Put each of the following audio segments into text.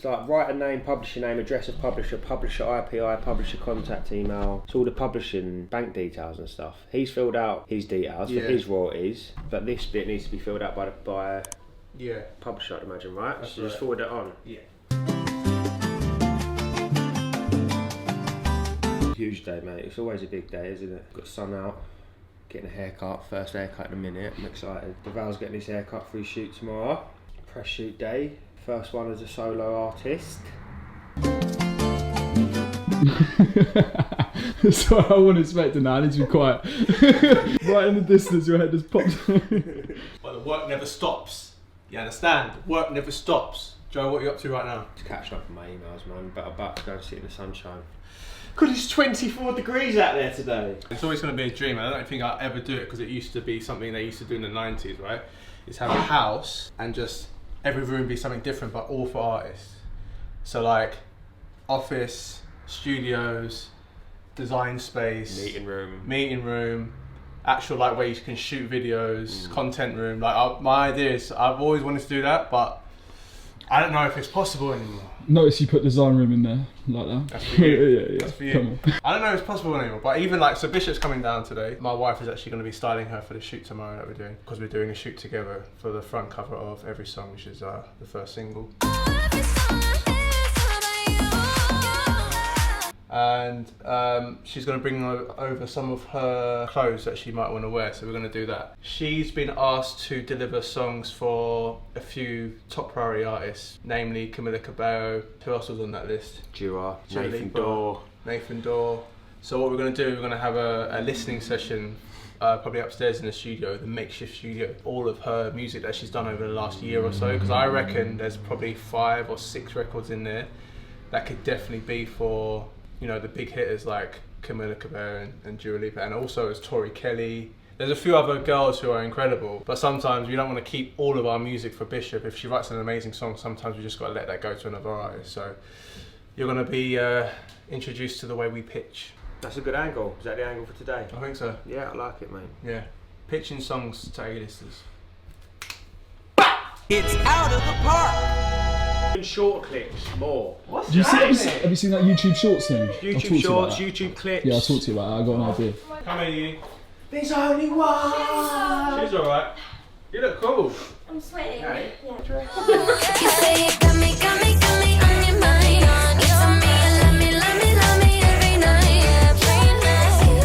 like writer name, publisher name, address of publisher, publisher IPI, publisher contact email. It's all the publishing bank details and stuff. He's filled out his details for his royalties, but this bit needs to be filled out by publisher, I'd imagine, right? That's so right. just forward it on. Yeah. Huge day, mate. It's always a big day, isn't it? Got the sun out. Getting a haircut, first haircut in a minute. I'm excited. Duvall's getting his haircut for his shoot tomorrow. Press shoot day. First one as a solo artist. So I wasn't expecting that. I need to be quiet. Right in the distance, your head just pops. But the work never stops. You understand? Work never stops. Joe, what are you up to right now? Just catching up on my emails, man. But I'm about to go and sit in the sunshine. Because it's 24 degrees out there today. It's always going to be a dream, and I don't think I'll ever do it because it used to be something they used to do in the 90s, right? Is have a house and just every room be something different, but all for artists. So like office, studios, design space, meeting room, actual like where you can shoot videos, content room. Like my idea is I've always wanted to do that, but I don't know if it's possible anymore. Notice you put design room in there, like that. That's for you. Yeah. That's for you. Come on. I don't know if it's possible anymore, but even like, so Bishop's coming down today. My wife is actually going to be styling her for the shoot tomorrow that we're doing, because we're doing a shoot together for the front cover of Every Song, which is the first single. And she's going to bring over some of her clothes that she might want to wear, so we're going to do that. She's been asked to deliver songs for a few top priority artists, namely Camila Cabello. Who else was on that list? Dua, Nathan Dorr. So what we're going to do, we're going to have a listening session, probably upstairs in the studio, the makeshift studio, all of her music that she's done over the last year or so, because I reckon there's probably 5 or 6 records in there that could definitely be for, you know, the big hitters like Camila Cabello and Dua Lipa, and also as Tori Kelly. There's a few other girls who are incredible, but sometimes we don't want to keep all of our music for Bishop. If she writes an amazing song, sometimes we just got to let that go to another artist. So you're going to be introduced to the way we pitch. That's a good angle. Is that the angle for today? I think so. Yeah, I like it, mate. Yeah. Pitching songs to A-listers. It's out of the park. Shorter clips, more. Have you seen that YouTube Shorts thing? YouTube Shorts, YouTube clips. Yeah, I'll talk to you about that. I got an idea. Come here, you. There's only one. She's alright. You look cool. I'm sweating. Okay. Yeah. You say you got me on your mind. You tell me you love me every night.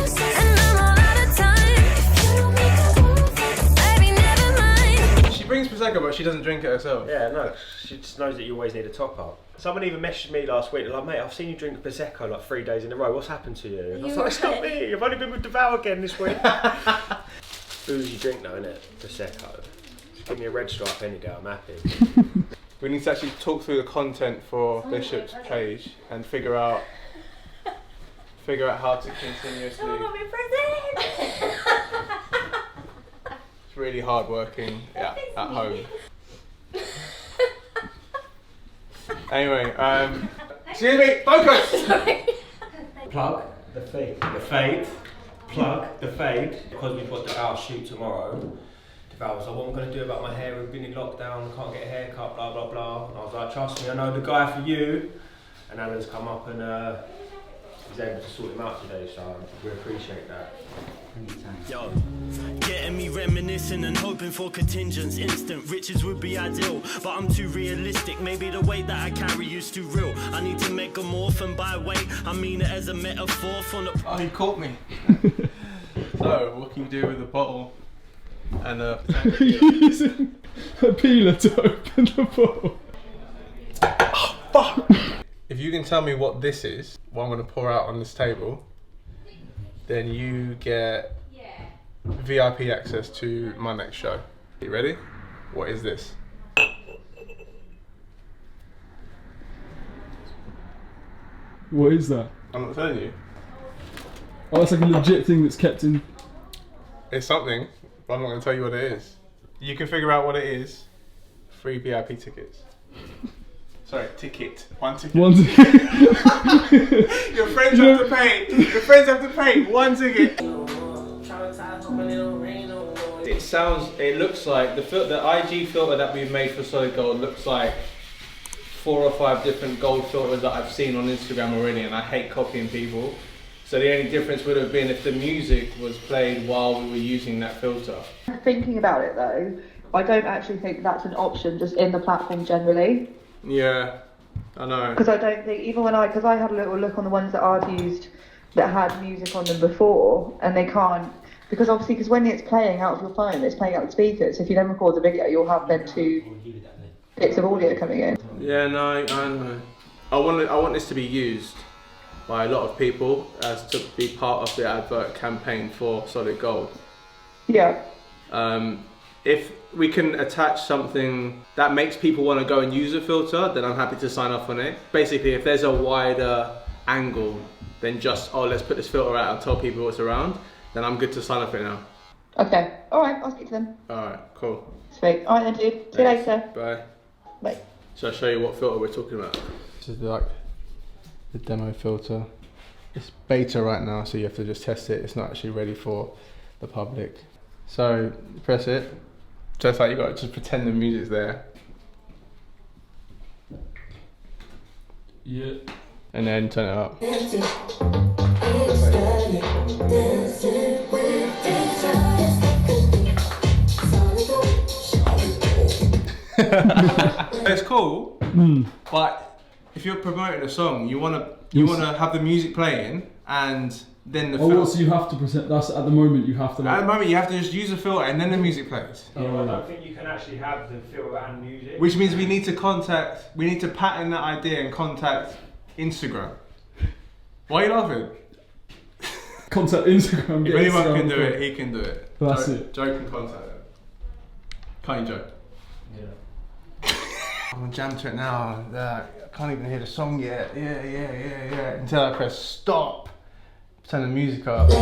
And I'm all out of time. If you don't make a move, baby, never mind. She brings Prosecco, but she doesn't drink it herself. Yeah, no. She just knows that you always need a top up. Someone even messaged me last week, they're like, mate, I've seen you drink Prosecco like 3 days in a row. What's happened to you? I was like, it's not me. I've only been with Duvall again this week. Boozy drink though, innit? Prosecco. Just give me a red stripe any day, I'm happy. We need to actually talk through the content for Bishop's page and figure out how to continuously. It's really hard working at home. Anyway, excuse me, focus! Plug the fade. Plug the fade. Because we've got our shoot tomorrow, Duvall was like, what am I going to do about my hair? We've been in lockdown, can't get a haircut, blah, blah, blah. And I was like, trust me, I know the guy for you. And Alan's come up and he's able to sort him out today, so we appreciate that. Yo, getting me reminiscing and hoping for contingents. Instant riches would be ideal, but I'm too realistic. Maybe the weight that I carry is too real. I need to megamorph, and by weight I mean it as a metaphor from the. Oh, you caught me. So, what can you do with a bottle and a. Using a peeler to open the bottle. Oh, fuck! If you can tell me what this is, what I'm going to pour out on this table, then you get VIP access to my next show. You ready? What is this? What is that? I'm not telling you. Oh, it's like a legit thing that's kept in. It's something, but I'm not going to tell you what it is. You can figure out what it is. Free VIP tickets. Sorry, ticket. One ticket. One ticket. Your friends have to pay. Your friends have to pay. One ticket. It looks like the IG filter that we've made for Solid Gold looks like 4 or 5 different gold filters that I've seen on Instagram already, and I hate copying people. So the only difference would have been if the music was played while we were using that filter. Thinking about it though, I don't actually think that's an option just in the platform generally. Yeah, I know. Because I don't think, even when because I had a little look on the ones that I've used that had music on them before, and they can't, because obviously, because when it's playing out of your phone, it's playing out the speakers. So if you then record the video, you'll have then 2 bits of audio coming in. Yeah, no, I know. I want this to be used by a lot of people as to be part of the advert campaign for Solid Gold. Yeah. If we can attach something that makes people want to go and use a filter, then I'm happy to sign off on it. Basically, if there's a wider angle than just, oh, let's put this filter out and tell people what's around, then I'm good to sign off it now. Okay. All right. I'll speak to them. All right, cool. Sweet. All right then, dude. See you later. Bye. Bye. Shall I show you what filter we're talking about? This is like the demo filter. It's beta right now, so you have to just test it. It's not actually ready for the public. So press it. Just like you got to just pretend the music's there. Yeah. And then turn it up. It's cool, but if you're promoting a song, you wanna have the music playing and then the filter. So you have to present. That's at the moment you have to. At the moment, you have to just use a filter and then the music plays. Yeah, I don't think you can actually have the filter and music. Which means we need to patent that idea and contact Instagram. Why are you laughing? Contact Instagram. If anyone can do it, he can do it. That's it. Joe can contact them. Can't you, Joe? Yeah. I'm gonna jam to it now. I can't even hear the song yet. Yeah. Until I press stop. Turn the music up. The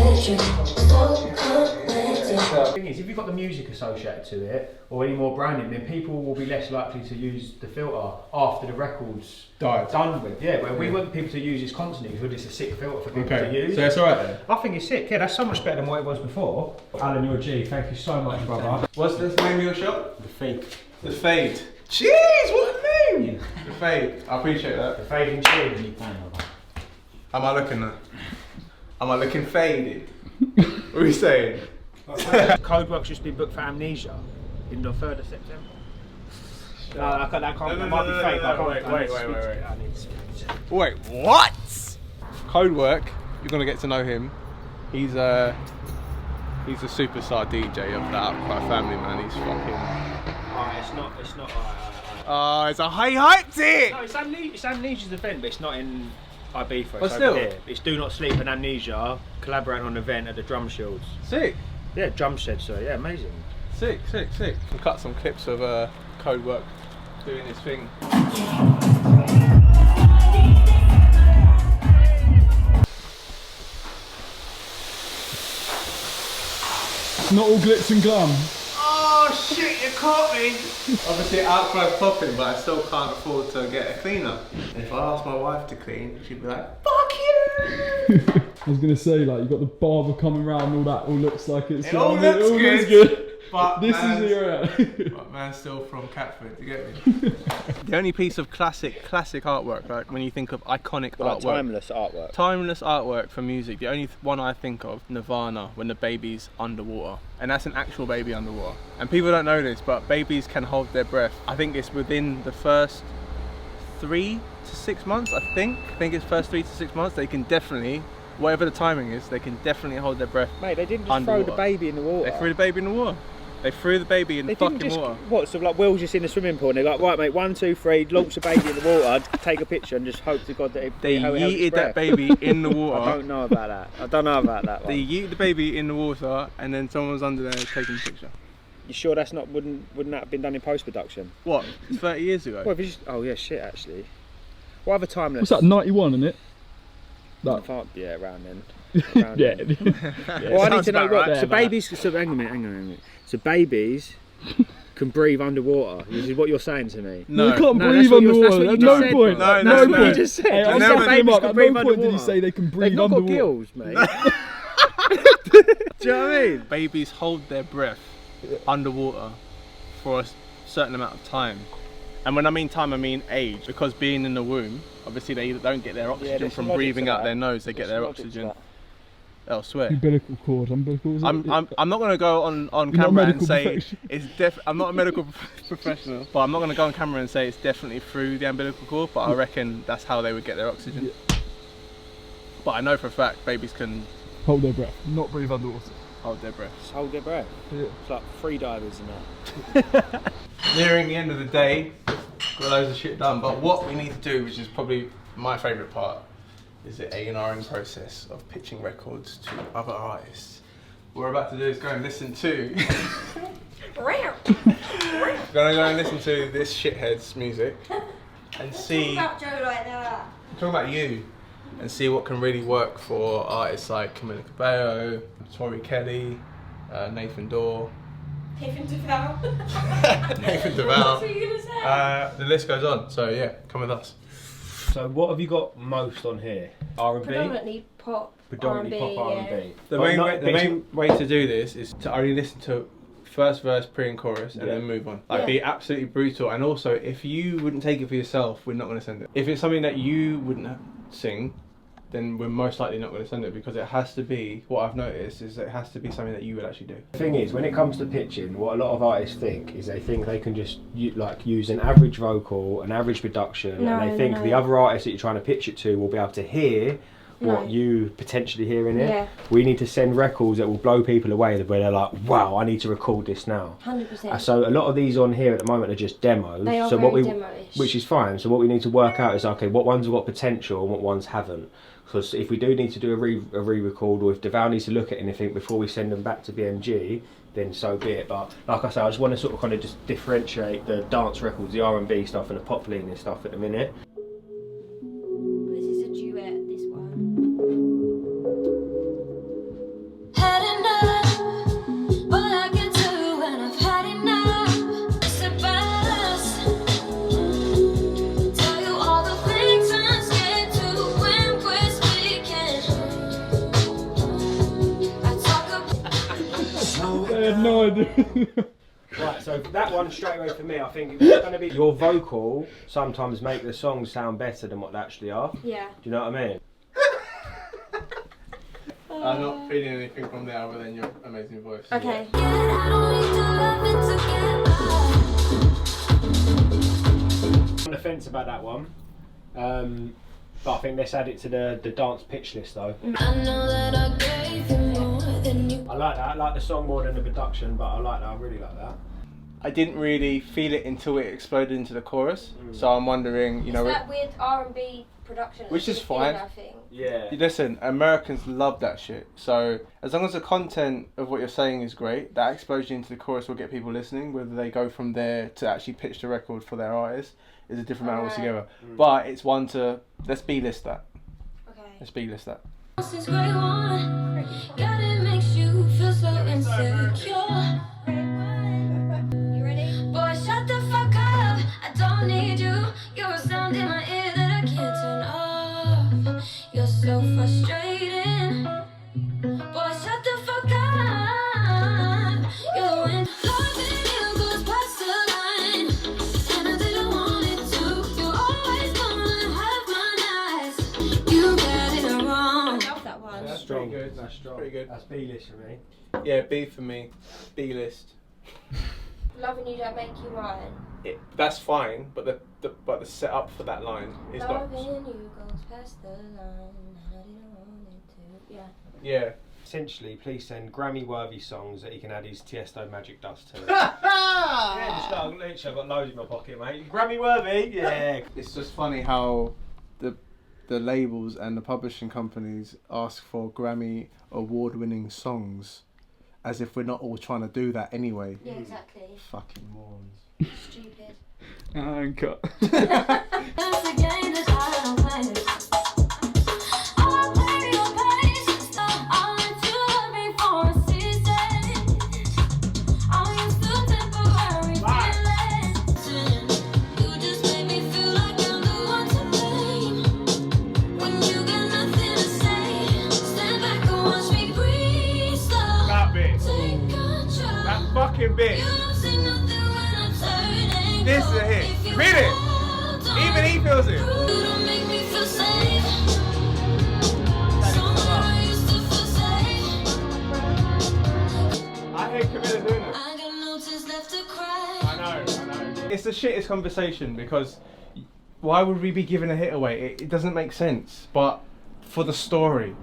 thing is, if you've got the music associated to it, or any more branding, then people will be less likely to use the filter after the record's done with. Yeah, where we want people to use this constantly because it's a sick filter for people to use. So that's alright then? I think it's sick, yeah, that's so much better than what it was before. Alan, you're a G, thank you so much, brother. What's the name of your shop? The Fade. The Fade. Jeez, what a name! The Fade. I appreciate that. The Fade and Chill. Am I looking faded? What are you saying? Codework's just been booked for Amnesia in the 3rd of September. That might be fake. Wait, what? Codework, you're gonna get to know him. He's a superstar DJ of that OUTCRY family, man. He's fucking. It's not. Oh, it's a hyped it. No, it's Amnesia's event, but it's not in Ibiza. But still, here. It's Do Not Sleep and Amnesia collaborating on an event at the Drum Shields. Sick. Yeah, Drum Shed, so yeah, amazing. Sick. We'll cut some clips of Codework doing his thing. It's not all glitz and glam. Oh shit, you caught me! Obviously OUTCRY's popping, but I still can't afford to get a cleaner. If I asked my wife to clean, she'd be like, fuck you! I was gonna say, like, you got the barber coming round and all that all looks like it's... It all looks good. But this is the but man's still from Catford, you get me? The only piece of classic artwork, like when you think of iconic artwork. Timeless artwork for music. The only one I think of, Nirvana, when the baby's underwater. And that's an actual baby underwater. And people don't know this, but babies can hold their breath. I think it's within the first 3 to 6 months, I think it's first 3 to 6 months, they can definitely, whatever the timing is, they can definitely hold their breath. Mate, they didn't just underwater. throw the baby in the water. They threw the baby in the water. They threw the baby in the fucking water. What, so like Will's just in the swimming pool and they're like, right mate, 1, 2, 3, launch the baby in the water, take a picture and just hope to God that they yeeted that baby in the water. I don't know about that. They yeeted the baby in the water and then someone's under there taking a picture. You sure that's not, wouldn't that have been done in post-production? What, 30 years ago? Well, oh yeah, shit actually. What other timeless? What's that, 91, isn't it? Yeah, around then. Yeah. Well, I need to know what. Right. So babies. So hang on a minute. So babies can breathe underwater. This is what you're saying to me. No, they can't breathe underwater. At no point. No, no point. You just said. Hey, I said babies can breathe no point underwater. did he say they can breathe They've not underwater. got gills, mate. Do you know what I mean? Babies hold their breath underwater for a certain amount of time. And when I mean time, I mean age. Because being in the womb, obviously they don't get their oxygen from breathing out their nose. They get their oxygen elsewhere. Umbilical cord, umbilical. Is I'm not going to go on not a camera and medical say it's I'm not a medical professional, but I'm not going to go on camera and say it's definitely through the umbilical cord. But I reckon that's how they would get their oxygen. Yeah. But I know for a fact babies can hold their breath, not breathe underwater. hold their breaths. Hold their breath. Yeah. It's like free divers and that. Nearing the end of the day, got loads of shit done. But what we need to do, which is probably my favourite part, is the A&Ring process of pitching records to other artists. What we're about to do is go and listen to. We're gonna go and listen to this shithead's music and see. Talk about Joe like that. Talk about you and see what can really work for artists like Camila Cabello, Tori Kelly, Nathan Dorr. Nathan Duvall. Nathan Duvall. What were you gonna say? The list goes on. So yeah, come with us. So what have you got most on here? R&B? Predominantly pop. Predominantly R&B, pop yeah. R&B. The main way to do this is to only listen to first verse, pre and chorus, and then move on. Like, be absolutely brutal. And also, if you wouldn't take it for yourself, we're not going to send it. If it's something that you wouldn't sing, then we're most likely not going to send it, because it has to be, what I've noticed is it has to be something that you would actually do. The thing is, when it comes to pitching, what a lot of artists think is they think they can just use an average vocal, an average production, and they think the other artists that you're trying to pitch it to will be able to hear what you potentially hear in it. Yeah. We need to send records that will blow people away, where they're like, wow, I need to record this now. 100%. So a lot of these on here at the moment are just demos. They are so very demo-ish. which is fine. So what we need to work out is, okay, what ones have got potential and what ones haven't. Because if we do need to do a re-record, or if Duvall needs to look at anything before we send them back to BMG, then so be it. But like I say, I just want to sort of kind of just differentiate the dance records, the R&B stuff and the pop leaning stuff at the minute. This is a duet, this one. Had enough, what I can do when I've had enough. It's the best. Tell you all the things I'm scared to when we're speaking. I talk about. I had no idea. Right, so that one straight away for me, I think it's going to be your vocal sometimes make the songs sound better than what they actually are. Yeah. Do you know what I mean? I'm not feeling anything from there other than your amazing voice. Okay. I don't need to love it to get by. On the fence about that one. But I think let's add it to the dance pitch list though. I know that I gave you more than you. I like that. I like the song more than the production, but I like that. I really like that. I didn't really feel it until it exploded into the chorus. So I'm wondering, you know, It's that weird R&B production. Which that's is really thin, fine. I think. Yeah. listen, Americans love that shit. So as long as the content of what you're saying is great, that explosion into the chorus will get people listening. Whether they go from there to actually pitch the record for their artist is a different matter altogether. But it's one to, let's B-list that. Okay. Let's B-list that. Since grade one, God, it makes you feel so insecure. You ready? Boy, shut the fuck up. I don't need you. You're a sound in my ear that I can't turn off. You're so frustrating. Boy, shut the fuck up. You're the wind. Loving you goes past the line, and I didn't want it to. You're always gonna have my nights. You got it wrong. I love that one. That's Strong. pretty good. That's strong. Pretty good. That's B-list for me. Yeah, B for me. B-list. Loving you don't make you mine. That's fine, but the setup for that line is Loving not. you goes past the line, and I didn't want it to. Yeah. Yeah. Essentially, please send Grammy-worthy songs that he can add his Tiesto magic dust to. Yeah, just literally, I've got loads in my pocket, mate. Grammy-worthy, yeah. It's just funny how the labels and the publishing companies ask for Grammy award-winning songs, as if we're not all trying to do that anyway. Yeah, exactly. Fucking morons. Stupid. And cut. That's the game that I don't play. I'll play your patience. I'll let you love me for a season. I'll use the temporary feelings. You just make me feel like I'm the one to blame. When you got nothing to say, stand back and watch me breathe slow. That bit. Take control. That fucking bit. You don't see nothing when I'm turning. This is a hit. Read it. Even he feels it. Don't make me feel safe. Somewhere I used to feel safe. I hate Camilla doing it. I got no tears left to cry. I know. It's the shittest conversation because why would we be giving a hit away? It doesn't make sense. But for the story,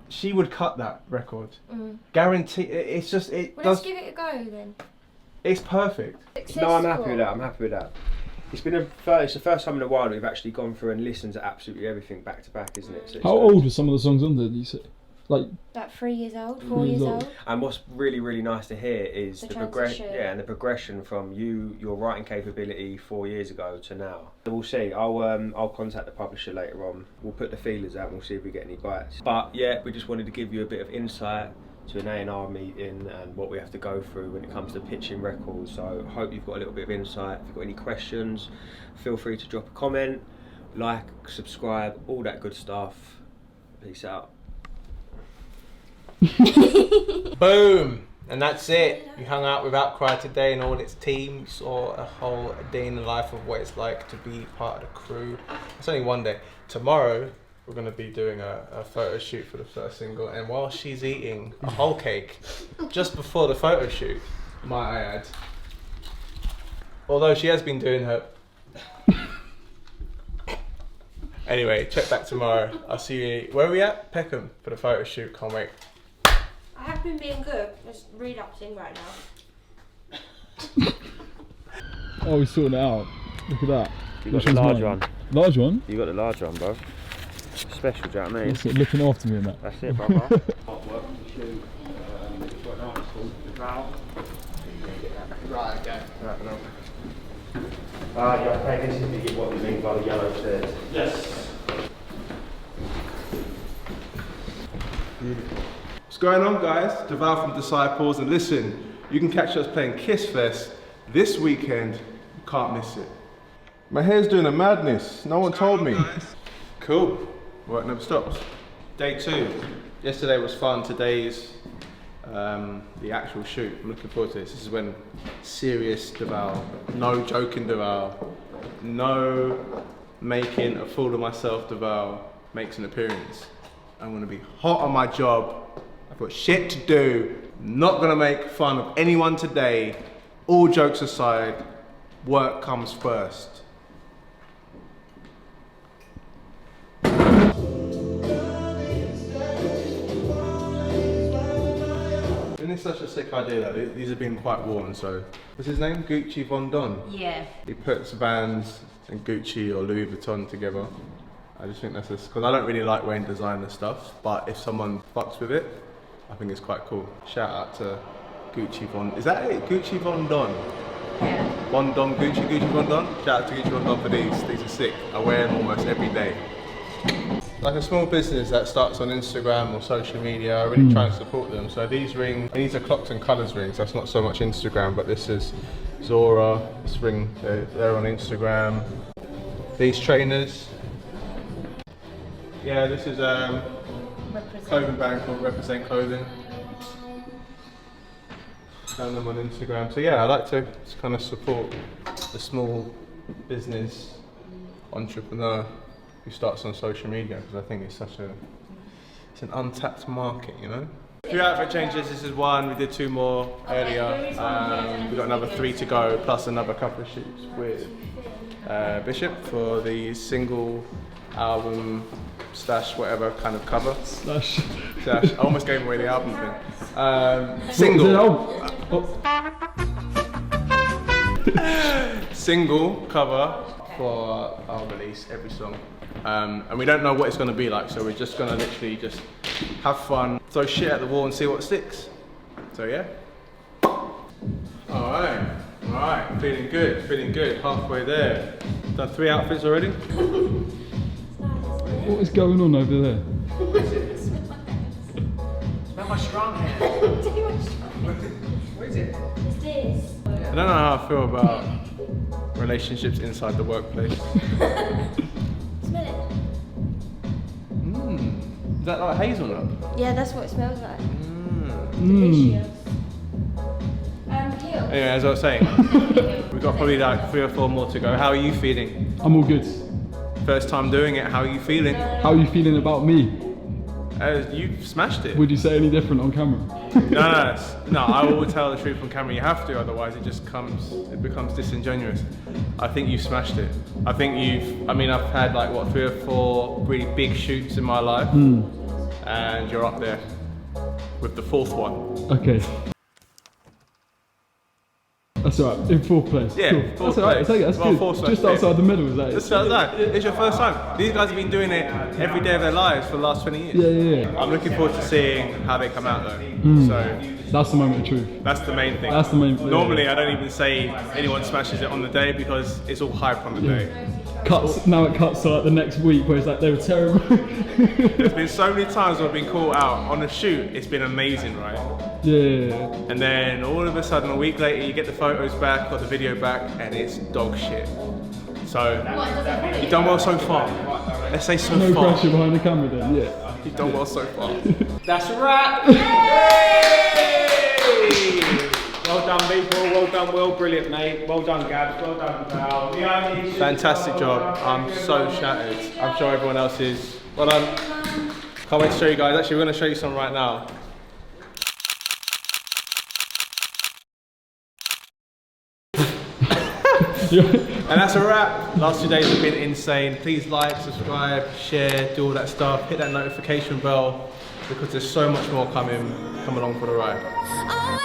she would cut that record. Guarantee. It's just it Well, does. let's give it a go then. It's perfect. No, I'm happy with that. I'm happy with that. It's the first time in a while that we've actually gone through and listened to absolutely everything back to back, isn't it? So it's How old were some of the songs on there? Did you say? Like About 3 years old, 4 years old. And what's really, really nice to hear is The the progression. transition. Yeah, and the progression from your writing capability 4 years ago to now. So we'll see. I'll contact the publisher later on. We'll put the feelers out and we'll see if we get any bites. But yeah, we just wanted to give you a bit of insight to an A&R meeting and what we have to go through when it comes to pitching records. So I hope you've got a little bit of insight. If you've got any questions, feel free to drop a comment, like, subscribe, all that good stuff. Peace out. Boom! And that's it. You hung out with OUTCRY today and all its team. You saw a whole day in the life of what it's like to be part of the crew. It's only one day. Tomorrow, we're going to be doing a photo shoot for the first single. And while she's eating a whole cake, just before the photo shoot, might I add, although she has been doing her... Anyway, check back tomorrow. I'll see you... Where are we at? Peckham for the photo shoot. Can't wait. I have been being good. Just relapsing right now. oh, we're sorting it out. Look at that. You Which got the one's large mine? one. Large one? You got the large one, bro. Special, do you know what I mean? What's it looking after me in that? That's it, brother. Artwork to shoot. It's got an artist called Duvall. Right, okay. Right, no. Yeah, okay, this is what we mean by the yellow stairs. Yes. What's going on, guys? Duvall from Disciples, and listen, you can catch us playing Kiss Fest this weekend. You can't miss it. My hair's doing a madness. No one told me. Cool. Work never stops. Day 2. Yesterday was fun. Today's the actual shoot. I'm looking forward to this. This is when serious Duvall, no joking Duvall, no making a fool of myself Duvall makes an appearance. I'm gonna be hot on my job. I've got shit to do. Not gonna make fun of anyone today. All jokes aside, work comes first. Isn't this such a sick idea? Like, these have been quite worn, so. What's his name? Gucci Von Don? Yeah. He puts Vans and Gucci or Louis Vuitton together. I just think that's because I don't really like wearing designer stuff, but if someone fucks with it, I think it's quite cool. Shout out to Gucci Von. Is that it? Gucci Von Don? Yeah. Von Don Gucci, Gucci Von Don? Shout out to Gucci Von Don for these. These are sick. I wear them almost every day. Like a small business that starts on Instagram or social media, I really try and support them. So these rings, these are Clocks and Colours rings. That's not so much Instagram, but this is Zora. This ring, they're on Instagram. These trainers. Yeah, this is clothing brand called Represent Clothing. Found them on Instagram. So yeah, I like to kind of support the small business entrepreneur who starts on social media, because I think it's it's an untapped market, you know. A few outfit changes. This is one. We did 2 more earlier. We've got another 3 to go, plus another couple of shoots with Bishop for the single album / whatever kind of cover. Slash. I almost gave away the album thing. Single. Single cover for our release, every song. And we don't know what it's going to be like, so we're just going to literally just have fun, throw shit at the wall and see what sticks. So yeah. Alright, feeling good, halfway there. Done 3 outfits already? What is going on over there? Smell my strong hand. What is it? It's this. I don't know how I feel about relationships inside the workplace. Smell it. Is that like hazelnut? Yeah, that's what it smells like. Mm. Delicious. Anyway, as I was saying, we've got probably like 3 or 4 more to go. How are you feeling? I'm all good. First time doing it, how are you feeling? How are you feeling about me? You've smashed it. Would you say any different on camera? No, I will tell the truth on camera. You have to, otherwise it becomes disingenuous. I think you've smashed it. I think I've had like what 3 or 4 really big shoots in my life, and you're up there with the 4th one. Okay. That's alright, in 4th place. Yeah, cool. 4th That's alright, place. that's Well, good. 4th Just place, outside the middle, is that it? Just outside. It's your first time. These guys have been doing it every day of their lives for the last 20 years. Yeah. I'm looking forward to seeing how they come out though. So That's the moment of truth. that's the main thing. That's the main. Normally I don't even say anyone smashes it on the day because it's all hype on the day. Cuts, now it cuts to like the next week where it's like they were terrible. There's been so many times where I've been caught out on a shoot, it's been amazing, right? Yeah. And then all of a sudden, a week later, you get the photos back or the video back, and it's dog shit. So, you've done well so far. Let's say so No far. pressure behind the camera then, yeah. You've done well so far. That's a wrap! Well done, people. Well done, Will. Brilliant, mate. Well done, Gabs. Well done, Val. Fantastic job. I'm so shattered. I'm sure everyone else is. Well done. Can't wait to show you guys. Actually, we're going to show you some right now. And that's a wrap. Last 2 days have been insane. Please like, subscribe, share, do all that stuff. Hit that notification bell because there's so much more coming. Come along for the ride.